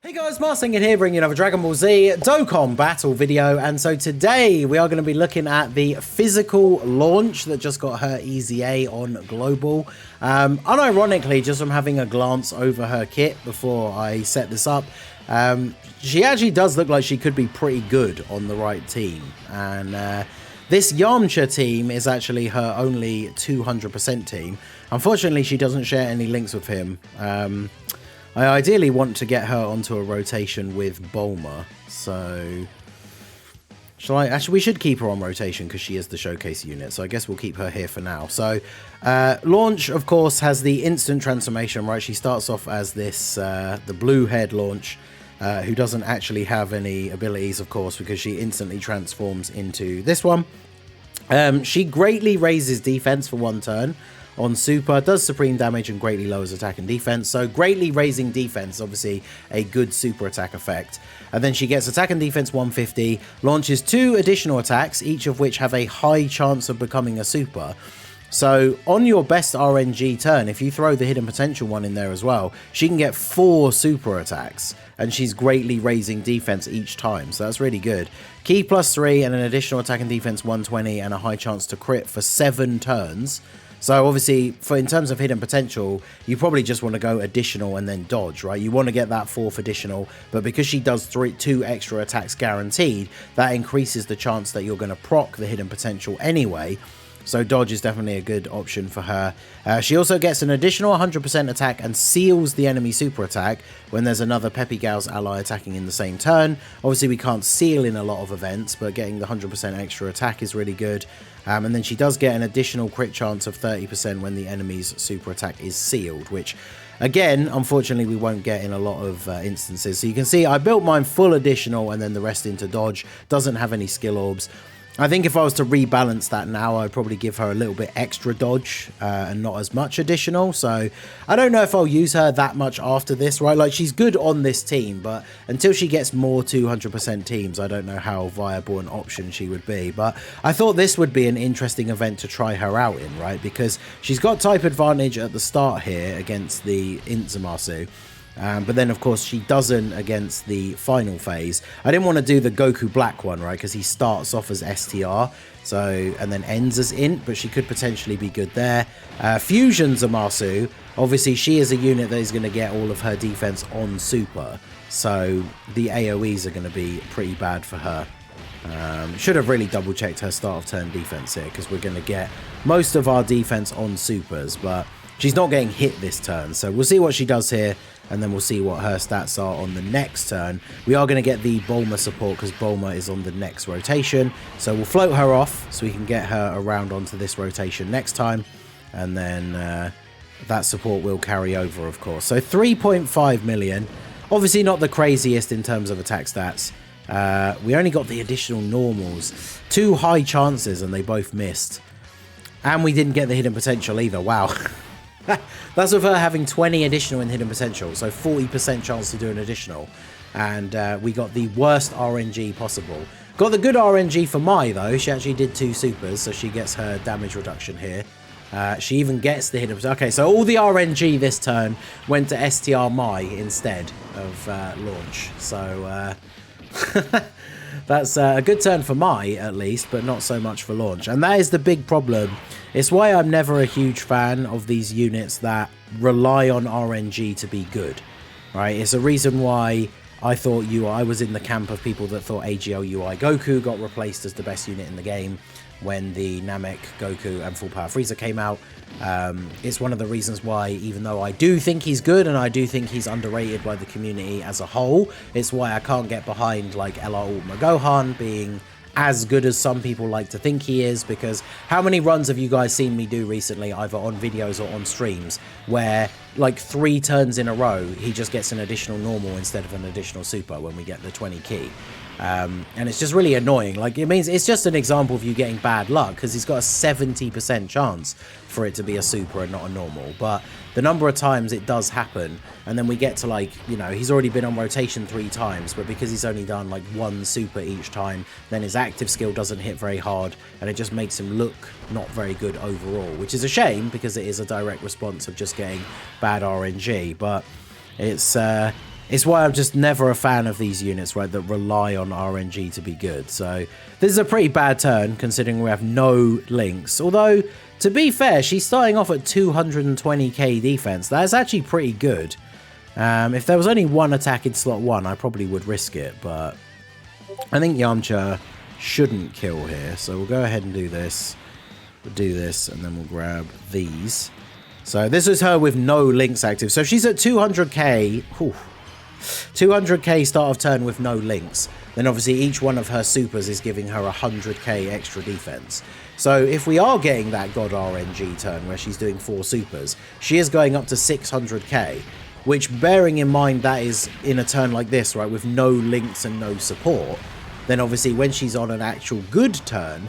Hey guys, Marsingin here, bringing you another Dragon Ball Z Dokkan battle video, and so today we are going to be looking at the physical launch that just got her EZA on Global. Unironically, just from having a glance over her kit before I set this up, she actually does look like she could be pretty good on the right team, and this Yamcha team is actually her only 200% team. Unfortunately, she doesn't share any links with him. I ideally want to get her onto a rotation with Bulma, so actually we should keep her on rotation because she is the showcase unit, so I guess we'll keep her here for now. So Launch, of course, has the instant transformation, right? She starts off as this the blue haired Launch, who doesn't actually have any abilities, of course, because she instantly transforms into this one. She greatly raises defense for one turn on super, does supreme damage and greatly lowers attack and defense. So greatly raising defense, obviously a good super attack effect. And then she gets attack and defense 150, launches 2 additional attacks, each of which have a high chance of becoming a super. So on your best RNG turn, if you throw the hidden potential one in there as well, she can get 4 super attacks, and she's greatly raising defense each time, so that's really good. Key +3 and an additional attack and defense 120 and a high chance to crit for 7 turns. So obviously, in terms of hidden potential, you probably just want to go additional and then dodge, right? You want to get that 4th additional, but because she does 2 extra attacks guaranteed, that increases the chance that you're going to proc the hidden potential anyway. So dodge is definitely a good option for her. She also gets an additional 100% attack and seals the enemy super attack when there's another Peppy Gal's ally attacking in the same turn. Obviously we can't seal in a lot of events, but getting the 100% extra attack is really good. And then she does get an additional crit chance of 30% when the enemy's super attack is sealed, which again, unfortunately, we won't get in a lot of instances. So you can see I built mine full additional and then the rest into dodge. Doesn't have any skill orbs. I think if I was to rebalance that now, I'd probably give her a little bit extra dodge and not as much additional. So I don't know if I'll use her that much after this, right? Like, she's good on this team, but until she gets more 200% teams, I don't know how viable an option she would be. But I thought this would be an interesting event to try her out in, right? Because she's got type advantage at the start here against the Zamasu. But then, of course, she doesn't against the final phase. I didn't want to do the Goku Black one, right? Because he starts off as STR, and then ends as Int, but she could potentially be good there. Fusion Zamasu, obviously, she is a unit that is going to get all of her defense on super. So the AoEs are going to be pretty bad for her. Should have really double-checked her start of turn defense here, because we're going to get most of our defense on supers, but she's not getting hit this turn. So we'll see what she does here, and then we'll see what her stats are on the next turn. We are going to get the Bulma support because Bulma is on the next rotation. So we'll float her off so we can get her around onto this rotation next time. And then that support will carry over, of course. So 3.5 million. Obviously not the craziest in terms of attack stats. We only got the additional normals. 2 high chances and they both missed. And we didn't get the hidden potential either. Wow. That's with her having 20 additional in hidden potential, so 40% chance to do an additional. And we got the worst RNG possible. Got the good RNG for Mai, though. She actually did 2 supers, so she gets her damage reduction here. She even gets the hidden potential. Okay, so all the RNG this turn went to STR Mai instead of Launch. So that's a good turn for Mai, at least, but not so much for Launch. And that is the big problem. It's why I'm never a huge fan of these units that rely on RNG to be good, right? It's a reason why I thought I was in the camp of people that thought AGL UI Goku got replaced as the best unit in the game when the Namek, Goku, and Full Power Frieza came out. It's one of the reasons why, even though I do think he's good and I do think he's underrated by the community as a whole, it's why I can't get behind like LR Ultima Gohan being as good as some people like to think he is, because how many runs have you guys seen me do recently, either on videos or on streams, where like 3 turns in a row he just gets an additional normal instead of an additional super when we get the 20 key? And it's just really annoying. Like, it means it's just an example of you getting bad luck, because he's got a 70% chance for it to be a super and not a normal. But the number of times it does happen, and then we get to, like, you know, he's already been on rotation 3 times, but because he's only done like 1 super each time, then his active skill doesn't hit very hard, and it just makes him look not very good overall, which is a shame because it is a direct response of just getting bad RNG. But it's it's why I'm just never a fan of these units, right, that rely on RNG to be good. So this is a pretty bad turn considering we have no links. Although, to be fair, she's starting off at 220k defense. That's actually pretty good. If there was only one attack in slot 1, I probably would risk it, but I think Yamcha shouldn't kill here. So we'll go ahead and do this. We'll do this, and then we'll grab these. So this is her with no links active. So she's at 200k. 200k start of turn with no links, then obviously each one of her supers is giving her 100k extra defense. So if we are getting that god RNG turn where she's doing 4 supers, she is going up to 600k, which, bearing in mind that is in a turn like this, right, with no links and no support, then obviously when she's on an actual good turn,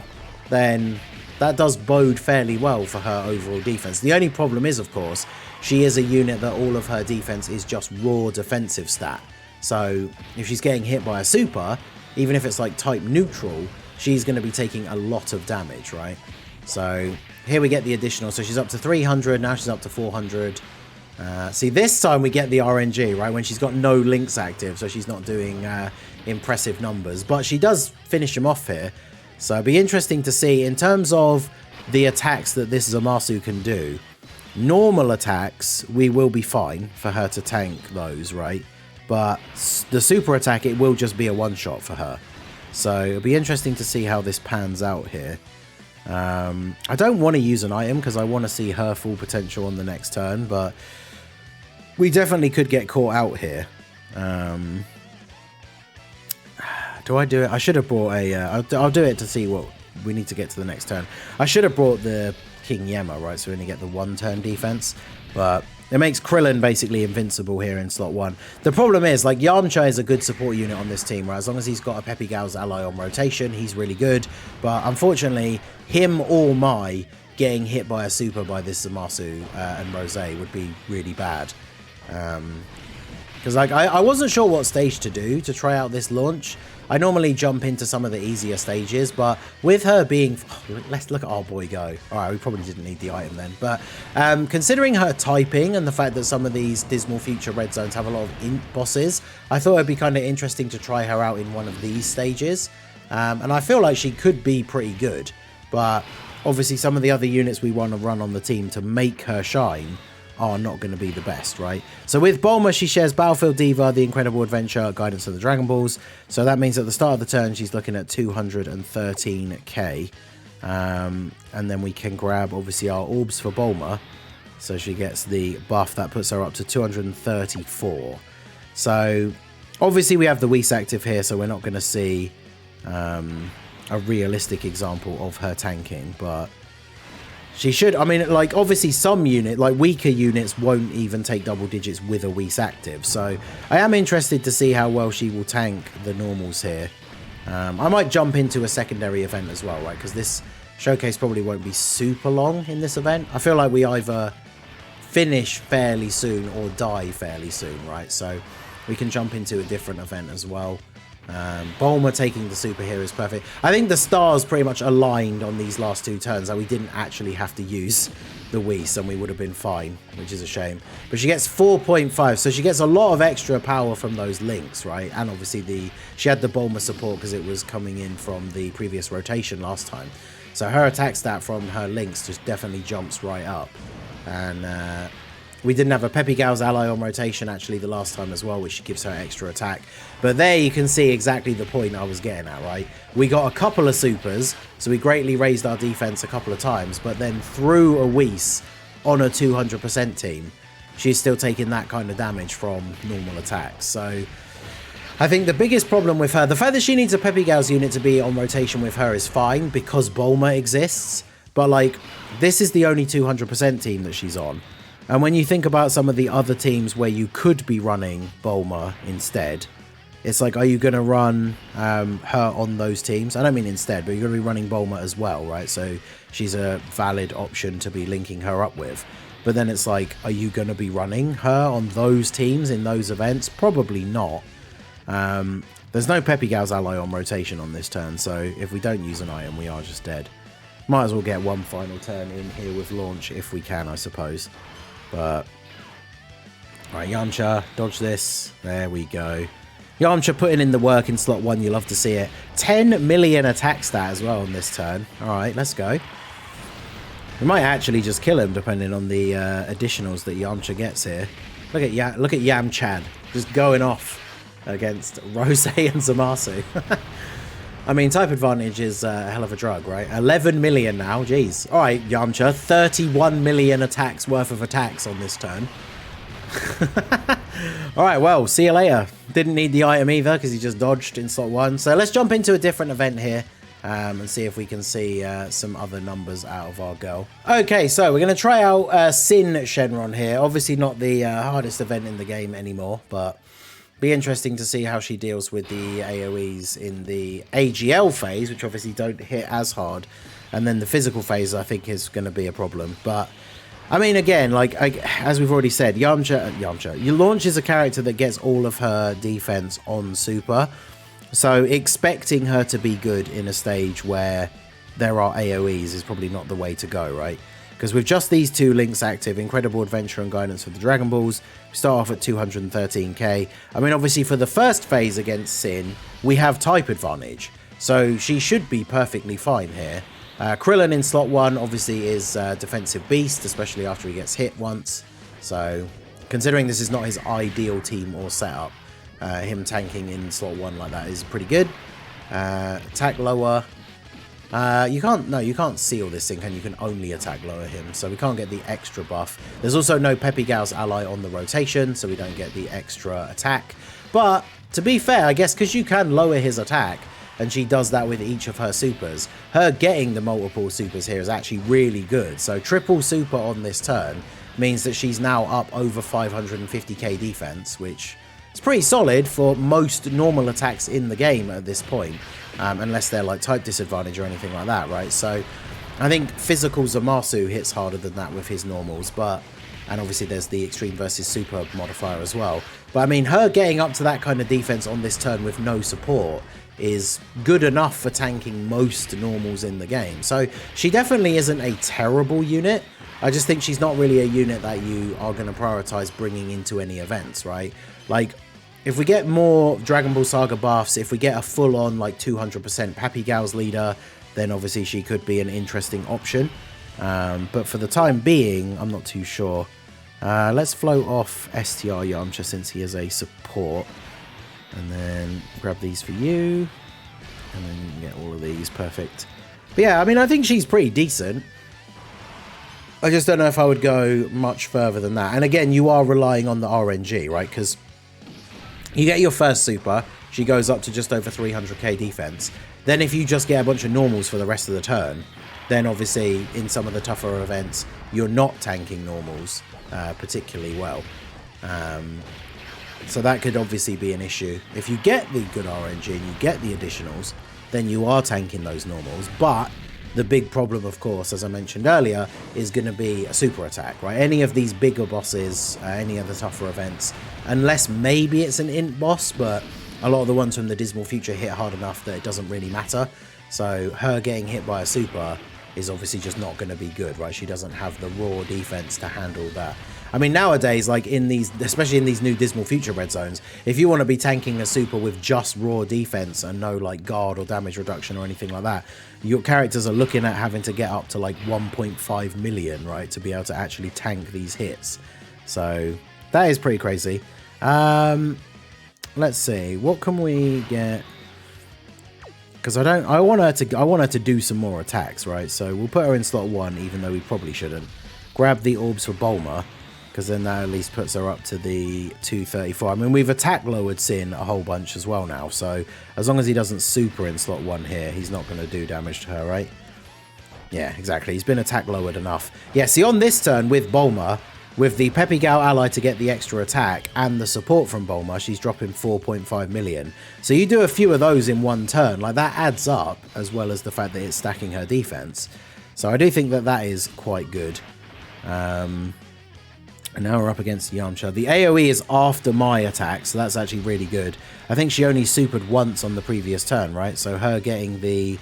then that does bode fairly well for her overall defense. The only problem is, of course, she is a unit that all of her defense is just raw defensive stat. So if she's getting hit by a super, even if it's like type neutral, she's going to be taking a lot of damage, right? So here we get the additional. So she's up to 300, now she's up to 400. See, this time we get the RNG, right, when she's got no links active, so she's not doing impressive numbers. But she does finish them off here. So it'll be interesting to see in terms of the attacks that this Zamasu can do. Normal attacks, we will be fine for her to tank those, right? But the super attack, it will just be a one-shot for her. So it'll be interesting to see how this pans out here. I don't want to use an item because I want to see her full potential on the next turn, but we definitely could get caught out here. Do I do it? I should have brought a... I'll do it to see what we need to get to the next turn. I should have brought the King Yemma, right, so we only get the 1-turn defense, but it makes Krillin basically invincible here in slot 1. The problem is, like, Yamcha is a good support unit on this team, right? As long as he's got a Peppy Gal's ally on rotation, he's really good, but unfortunately, him or Mai getting hit by a super by this Zamasu and Rose would be really bad. Because like I wasn't sure what stage to do to try out this launch. I normally jump into some of the easier stages, but with her being... let's look at our boy go. Alright, we probably didn't need the item then. But considering her typing and the fact that some of these Dismal Future red zones have a lot of int bosses, I thought it'd be kind of interesting to try her out in one of these stages. And I feel like she could be pretty good. But obviously some of the other units we want to run on the team to make her shine are not going to be the best, right? So with Bulma, she shares Battlefield Diva, The Incredible Adventure, Guidance of the Dragon Balls. So that means at the start of the turn, she's looking at 213k. And then we can grab, obviously, our orbs for Bulma. So she gets the buff that puts her up to 234. So obviously we have the Whis active here, so we're not going to see a realistic example of her tanking, but she should. I mean, like, obviously some unit, like weaker units, won't even take double digits with a Whis active. So I am interested to see how well she will tank the normals here. I might jump into a secondary event as well, right? Because this showcase probably won't be super long in this event. I feel like we either finish fairly soon or die fairly soon, right? So we can jump into a different event as well. Bulma taking the super here is perfect. I think the stars pretty much aligned on these last 2 turns, that we didn't actually have to use the Whis and we would have been fine, which is a shame. But she gets 4.5, so she gets a lot of extra power from those links, right? And obviously she had the Bulma support because it was coming in from the previous rotation last time. So her attack stat from her links just definitely jumps right up. And we didn't have a Peppy Gal's ally on rotation actually the last time as well, which gives her extra attack. But there you can see exactly the point I was getting at, right? We got a couple of supers, so we greatly raised our defense a couple of times, but then through a Whis on a 200% team, she's still taking that kind of damage from normal attacks. So I think the biggest problem with her, the fact that she needs a Peppy Gal's unit to be on rotation with her is fine because Bulma exists, but like, this is the only 200% team that she's on. And when you think about some of the other teams where you could be running Bulma instead, it's like, are you going to run her on those teams? I don't mean instead, but you're going to be running Bulma as well, right? So she's a valid option to be linking her up with. But then it's like, are you going to be running her on those teams in those events? Probably not. There's no Peppy Gal's ally on rotation on this turn, so if we don't use an item, we are just dead. Might as well get one final turn in here with launch if we can, I suppose. But Right, Yamcha, dodge this. There we go. Yamcha putting in the work in slot 1. You love to see it. 10 million attack stat as well on this turn. All right, let's go. We might actually just kill him depending on the additionals that Yamcha gets here. Look at Yamchad just going off against Rose and Zamasu. I mean, type advantage is a hell of a drug, right? 11 million now, jeez. All right, Yamcha, 31 million attacks worth of attacks on this turn. All right, well, see you later. Didn't need the item either because he just dodged in slot 1. So let's jump into a different event here and see if we can see some other numbers out of our girl. Okay, so we're going to try out Sin Shenron here. Obviously not the hardest event in the game anymore, but be interesting to see how she deals with the AoEs in the AGL phase, which obviously don't hit as hard. And then the physical phase, I think, is going to be a problem. But I mean, again, like as we've already said, Yamcha, you launch is a character that gets all of her defense on super. So expecting her to be good in a stage where there are AoEs is probably not the way to go, right? Because with just these two links active, Incredible Adventure and Guidance for the Dragon Balls, we start off at 213k. I mean, obviously for the first phase against Sin, we have type advantage. So she should be perfectly fine here. Krillin in slot 1 obviously is defensive beast, especially after he gets hit once. So considering this is not his ideal team or setup, him tanking in slot 1 like that is pretty good. Attack lower. You can't seal this thing, and you can only attack lower him, so we can't get the extra buff. There's also no Peppy Gal's ally on the rotation, so we don't get the extra attack. But to be fair, I guess because you can lower his attack, and she does that with each of her supers, her getting the multiple supers here is actually really good. So triple super on this turn means that she's now up over 550k defense, which is pretty solid for most normal attacks in the game at this point, unless they're like type disadvantage or anything like that, right? So I think physical Zamasu hits harder than that with his normals, and obviously there's the extreme versus super modifier as well. But I mean, her getting up to that kind of defense on this turn with no support is good enough for tanking most normals in the game. So she definitely isn't a terrible unit. I just think she's not really a unit that you are going to prioritize bringing into any events, right? Like, if we get more Dragon Ball Saga buffs, if we get a full-on, like, 200% Pappy Gal's leader, then obviously she could be an interesting option. But for the time being, I'm not too sure. Let's float off STR Yamcha since he is a support. And then grab these for you. And then you can get all of these. Perfect. But yeah, I mean, I think she's pretty decent. I just don't know if I would go much further than that. And again, you are relying on the RNG, right? Because you get your first super. She goes up to just over 300k defense. Then if you just get a bunch of normals for the rest of the turn, then obviously in some of the tougher events, you're not tanking normals particularly well. So that could obviously be an issue. If you get the good RNG and you get the additionals, then you are tanking those normals. But the big problem, of course, as I mentioned earlier, is going to be a super attack, right? Any of these bigger bosses, any of the tougher events, unless maybe it's an int boss, but a lot of the ones from the Dismal Future hit hard enough that it doesn't really matter. So her getting hit by a super is obviously just not going to be good, right? She doesn't have the raw defense to handle that. I mean, nowadays, like in these, especially in these new Dismal Future red zones, if you want to be tanking a super with just raw defense and no like guard or damage reduction or anything like that, your characters are looking at having to get up to like 1.5 million, right, to be able to actually tank these hits. So that is pretty crazy. Let's see, what can we get? Because I want her to do some more attacks, right? So we'll put her in slot 1, even though we probably shouldn't. Grab the orbs for Bulma, because then that at least puts her up to the 234. I mean, we've attack lowered Sin a whole bunch as well now, so as long as he doesn't super in slot 1 here, he's not going to do damage to her, right? Yeah, exactly. He's been attack lowered enough. Yeah, see, on this turn with Bulma, with the Peppy Gal ally to get the extra attack and the support from Bulma, she's dropping 4.5 million. So you do a few of those in one turn, like that adds up, as well as the fact that it's stacking her defense. So I do think that that is quite good. And now we're up against Yamcha. The AoE is after my attack, so that's actually really good. I think she only supered once on the previous turn, right? So her getting the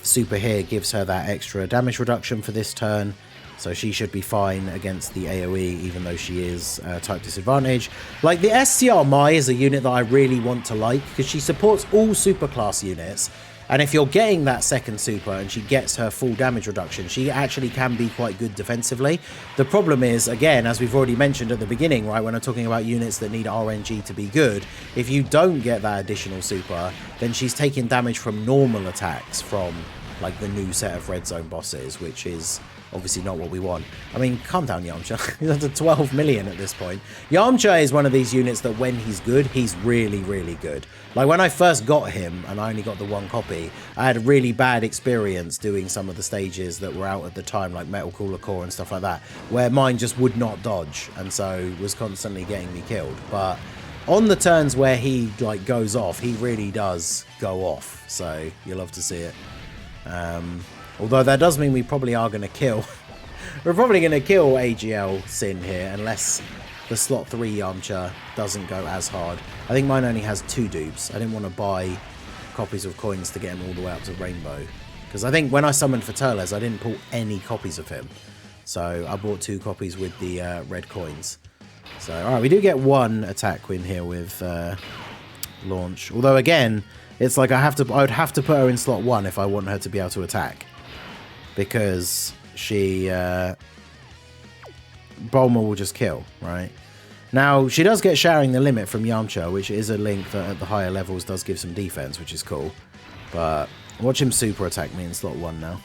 super here gives her that extra damage reduction for this turn. So she should be fine against the AoE, even though she is type disadvantage. Like, the STR Mai is a unit that I really want to like, because she supports all superclass units. And if you're getting that second super and she gets her full damage reduction, she actually can be quite good defensively. The problem is, again, as we've already mentioned at the beginning, right, when I'm talking about units that need RNG to be good, if you don't get that additional super, then she's taking damage from normal attacks from, like, the new set of red zone bosses, which is obviously not what we want. I mean, calm down, Yamcha. He's up to 12 million at this point. Yamcha is one of these units that when he's good, he's really, really good. Like, when I first got him, and I only got the one copy, I had a really bad experience doing some of the stages that were out at the time, like Metal Cooler Core and stuff like that, where mine just would not dodge, and so was constantly getting me killed. But on the turns where he, like, goes off, he really does go off, so you'll love to see it. Although that does mean we probably are going to kill. We're probably going to kill AGL Sin here, unless the slot 3 Yamcha doesn't go as hard. I think mine only has 2 dupes. I didn't want to buy copies of coins to get him all the way up to Rainbow. Because I think when I summoned for Turles, I didn't pull any copies of him. So I bought 2 copies with the red coins. So, alright, we do get 1 attack win here with launch. Although, again, it's like I would have to put her in slot 1 if I want her to be able to attack. Because she Bulma will just kill, right? Now, she does get Shattering the Limit from Yamcha, which is a link that at the higher levels does give some defense, which is cool. But watch him super attack me in slot 1 now.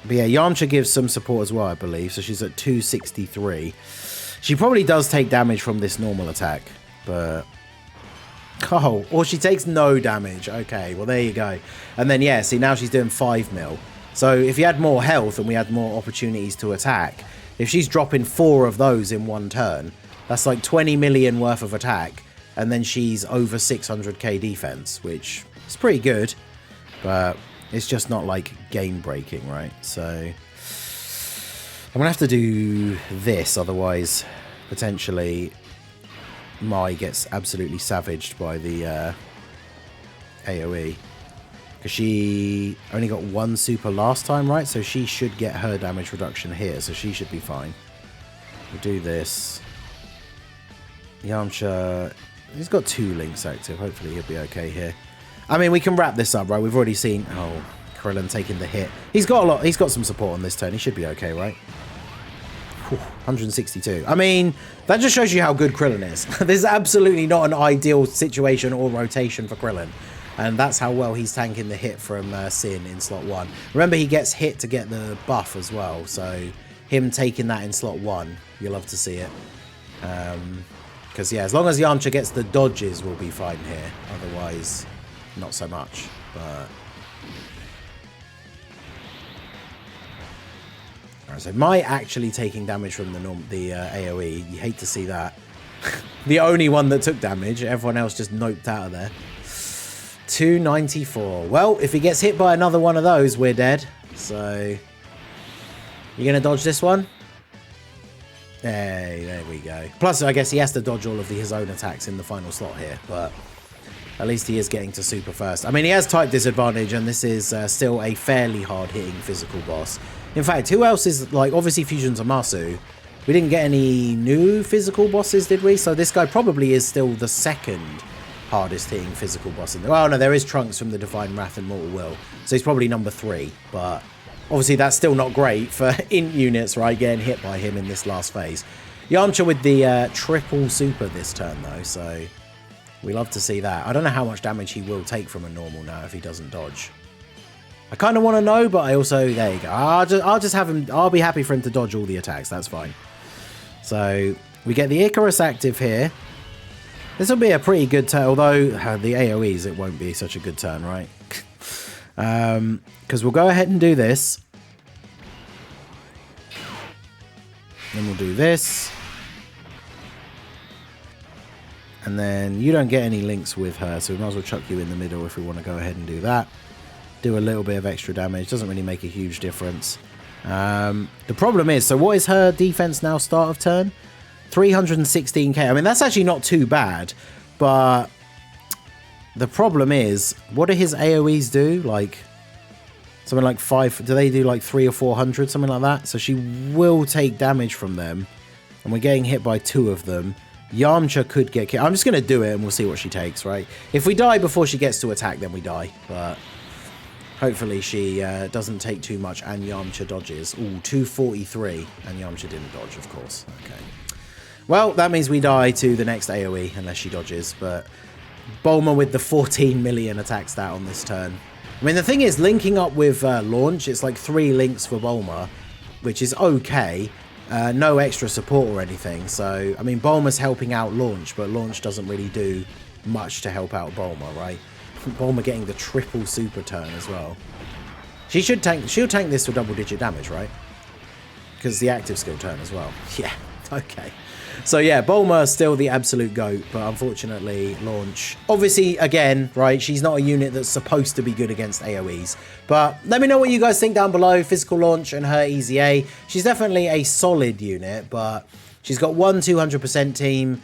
But yeah, Yamcha gives some support as well, I believe. So she's at 263. She probably does take damage from this normal attack, but... Oh, or she takes no damage. Okay, well, there you go. And then, yeah, see, now she's doing 5 mil. So if you had more health and we had more opportunities to attack, if she's dropping 4 of those in one turn, that's like 20 million worth of attack. And then she's over 600k defense, which is pretty good. But it's just not, like, game-breaking, right? So I'm going to have to do this, otherwise, potentially... Mai gets absolutely savaged by the AoE. Because she only got 1 super last time, right? So she should get her damage reduction here. So she should be fine. We'll do this. Yamcha, he's got 2 links active. Hopefully he'll be okay here. I mean, we can wrap this up, right? We've already seen... Oh, Krillin taking the hit. He's got a lot. He's got some support on this turn. He should be okay, right? 162. I mean, that just shows you how good Krillin is. This is absolutely not an ideal situation or rotation for Krillin. And that's how well he's tanking the hit from Sin in slot 1. Remember, he gets hit to get the buff as well. So him taking that in slot 1, you'll love to see it. Because, yeah, as long as Yamcha gets the dodges, we'll be fine here. Otherwise, not so much. But... So Mai actually taking damage from the AoE. You hate to see that. The only one that took damage. Everyone else just noped out of there. 294. Well, if he gets hit by another one of those, we're dead. So, you going to dodge this one? Hey, there we go. Plus, I guess he has to dodge all of his own attacks in the final slot here. But at least he is getting to super first. I mean, he has type disadvantage, and this is still a fairly hard-hitting physical boss. In fact, who else is, like, obviously Fusion Zamasu. We didn't get any new physical bosses, did we? So this guy probably is still the second hardest hitting physical boss in there. Well, no, there is Trunks from the Divine Wrath and Mortal Will. So he's probably number 3. But obviously that's still not great for int units, right? Getting hit by him in this last phase. Yamcha with the triple super this turn, though. So we love to see that. I don't know how much damage he will take from a normal now if he doesn't dodge. I kind of want to know, but I also... There you go. I'll just have him... I'll be happy for him to dodge all the attacks. That's fine. So, we get the Icarus active here. This will be a pretty good turn, although the AoEs, it won't be such a good turn, right? Because we'll go ahead and do this. Then we'll do this. And then you don't get any links with her, so we might as well chuck you in the middle if we want to go ahead and do that. Do a little bit of extra damage. Doesn't really make a huge difference. The problem is, so what is her defense now start of turn? 316k. I mean, that's actually not too bad, but the problem is, what do his AoEs do? Like something like 5. Do they do like 300 or 400, something like that? So she will take damage from them, and we're getting hit by 2 of them. Yamcha could get killed. I'm just going to do it and we'll see what she takes, right? If we die before she gets to attack, then we die. But hopefully she doesn't take too much and Yamcha dodges. Ooh, 243. And Yamcha didn't dodge, of course. Okay. Well, that means we die to the next AoE unless she dodges. But Bulma with the 14 million attack stat on this turn. I mean, the thing is, linking up with Launch, it's like 3 links for Bulma, which is okay. No extra support or anything. So, I mean, Bulma's helping out Launch, but Launch doesn't really do much to help out Bulma, right? Bulma getting the triple super turn as well. She'll tank this for double-digit damage, right? Because the active skill turn as well. Yeah, okay. So yeah, Bulma's still the absolute GOAT, but unfortunately, Launch, obviously, again, right, she's not a unit that's supposed to be good against AoEs. But let me know what you guys think down below, Physical Launch and her EZA. She's definitely a solid unit, but she's got 200% team.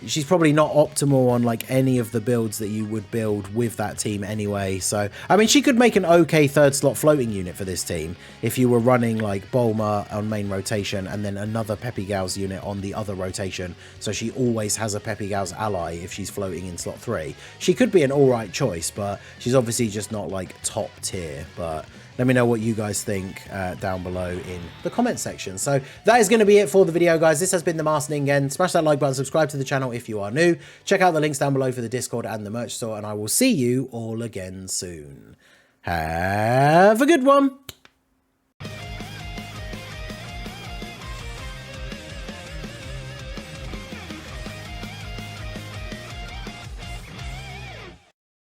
She's probably not optimal on like any of the builds that you would build with that team anyway. So, I mean, she could make an okay 3rd slot floating unit for this team if you were running like Bulma on main rotation and then another Peppy Gal's unit on the other rotation. So she always has a Peppy Gal's ally if she's floating in slot 3. She could be an alright choice, but she's obviously just not like top tier. But let me know what you guys think down below in the comment section. So that is going to be it for the video, guys. This has been the Master Ningen. Smash that like button, subscribe to the channel if you are new. Check out the links down below for the Discord and the merch store, and I will see you all again soon. Have a good one.